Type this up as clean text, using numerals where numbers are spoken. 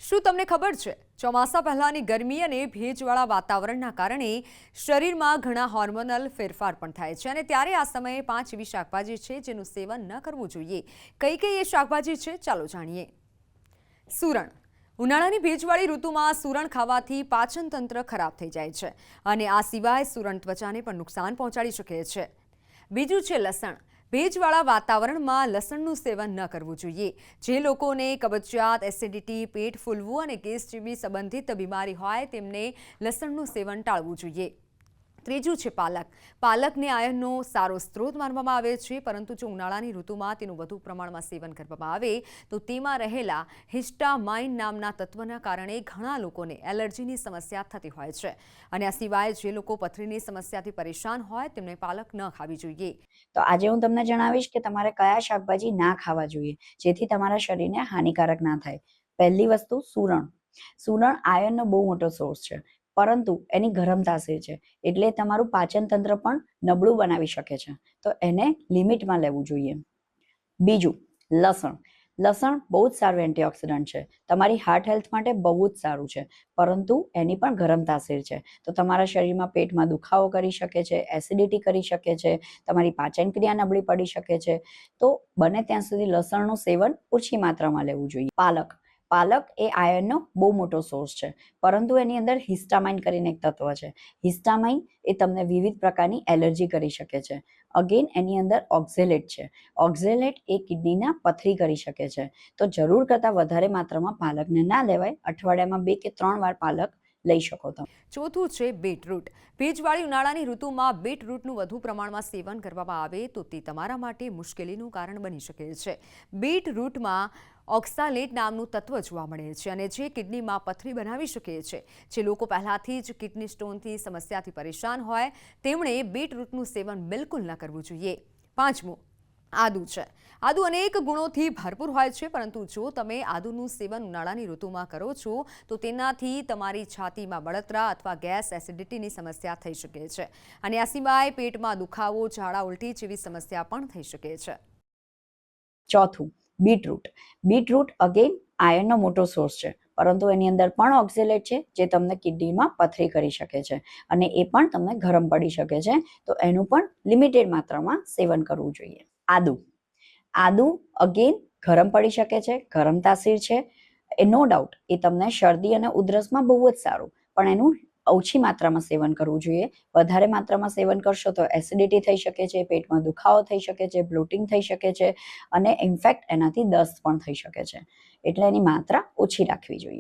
શું તમને ખબર છે ચોમાસા પહેલાની ગરમી અને ભેજવાળા વાતાવરણના કારણે શરીરમાં ઘણા હોર્મોનલ ફેરફાર પણ થાય છે અને ત્યારે આ સમયે 5 એવી શાકભાજી છે જેનું સેવન ન કરવું જોઈએ। કઈ કઈ એ શાકભાજી છે ચાલો જાણીએ। સૂરણ। ઉનાળાની ભેજવાળી ઋતુમાં સૂરણ ખાવાથી પાચન તંત્ર ખરાબ થઈ જાય છે અને આ સિવાય સૂરણ ત્વચાને પણ નુકસાન પહોંચાડી શકે છે। બીજું છે લસણ। ભેજવાળા વાતાવરણમાં લસણનું સેવન ન કરવું જોઈએ। જે લોકોને કબજિયાત, એસિડિટી, પેટ ફૂલવું અને ગેસ જેવી સંબંધિત બીમારી હોય તેમને લસણનું સેવન ટાળવું જોઈએ। ત્રીજું છે પાલક। પાલકને આયર્નનો સારો સ્ત્રોત માનવામાં આવે છે, પરંતુ જો ઉનાળાની ઋતુમાં તેનું વધુ પ્રમાણમાં સેવન કરવામાં આવે તો તેમાં રહેલા હિસ્ટામાઇન નામના તત્વના કારણે ઘણા લોકોને એલર્જીની સમસ્યા થતી હોય છે અને આ સિવાય જે લોકો પથરીની સમસ્યાથી પરેશાન હોય તેમને પાલક ન ખાવી જોઈએ। તો આજે હું તમને જણાવીશ કે તમારે કયા શાકભાજી ના ખાવા જોઈએ જેથી તમારા શરીરને હાનિકારક ના થાય। પહેલી વસ્તુ સૂરણ। સૂરણ આયર્નનો બહુ મોટો સોર્સ છે, પરંતુ એની ગરમ તાસીર છે એટલે તમારું પાચન તંત્ર પણ નબળું બનાવી શકે છે, તો એને લિમિટમાં લેવું જોઈએ। બીજું લસણ। લસણ બહુ જ સારું એન્ટીઓક્સિડન્ટ છે, તમારી હાર્ટ હેલ્થ માટે બહુ જ સારું છે, પરંતુ એની પણ ગરમ તાસીર છે, તો તમારા શરીરમાં પેટમાં દુખાવો કરી શકે છે, એસિડિટી કરી શકે છે, તમારી પાચન ક્રિયા નબળી પડી શકે છે। તો બને ત્યાં સુધી લસણનું સેવન ઓછી માત્રામાં લેવું જોઈએ। પાલક। પાલક એ આયર્નનો બહુ મોટો સોર્સ છે, પરંતુ એની અંદર હિસ્ટામાઇન કરીને એક તત્વ છે। હિસ્ટામાઇન એ તમને વિવિધ પ્રકારની એલર્જી કરી શકે છે। અગેન એની અંદર ઓક્ઝેલેટ છે। ઓક્ઝેલેટ એ કિડનીના પથરી કરી શકે છે, તો જરૂર કરતાં વધારે માત્રામાં પાલકને ના લેવાય। અઠવાડિયામાં 2 કે 3 વાર પાલક લઈ શકો તમે। ચોથું છે બીટરૂટ। ભેજવાળી ઉનાળાની ઋતુમાં બીટરૂટનું વધુ પ્રમાણમાં સેવન કરવામાં આવે તો તે તમારા માટે મુશ્કેલીનું કારણ બની શકે છે। બીટરૂટમાં ઓક્સાલેટ નામનું તત્વ જોવા મળે છે અને જે કિડનીમાં પથરી બનાવી શકે છે। જે લોકો પહેલાથી જ કિડની સ્ટોનથી સમસ્યાથી પરેશાન હોય તેમણે બીટરૂટનું સેવન બિલકુલ ન કરવું જોઈએ। પાંચમું આદુ છે। આદુ અનેક ગુણોથી ભરપૂર હોય છે, પરંતુ જો તમે આદુનું સેવન ઉનાળાની ઋતુમાં કરો છો તો તેનાથી તમારી છાતીમાં બળતરા અથવા ગેસ એસિડિટીની સમસ્યા થઈ શકે છે અને આ સિવાય પેટમાં દુખાવો, ઝાડા ઉલટી જેવી સમસ્યા પણ થઈ શકે છે। ચોથું બીટરૂટ। બીટરૂટ અગેન આયર્નનો મોટો સોર્સ છે, પરંતુ એની અંદર પણ ઓક્ઝેલેટ છે જે તમને કિડનીમાં પથરી કરી શકે છે અને એ પણ તમને ગરમ પડી શકે છે, તો એનું પણ લિમિટેડ માત્રામાં સેવન કરવું જોઈએ। આદુ। આદુ અગેન ગરમ પડી શકે છે, ગરમ તાસીર છે, એ નો ડાઉટ એ તમને શરદી અને ઉધરસમાં બહુ જ સારું, પણ એનું ઓછી માત્રામાં સેવન કરવું જોઈએ। વધારે માત્રામાં સેવન કરશો તો એસિડિટી થઈ શકે છે, પેટમાં દુખાવો થઈ શકે છે, બ્લોટિંગ થઈ શકે છે અને ઇનફેક્ટ એનાથી દસ્ત પણ થઈ શકે છે, એટલે એની માત્રા ઓછી રાખવી જોઈએ।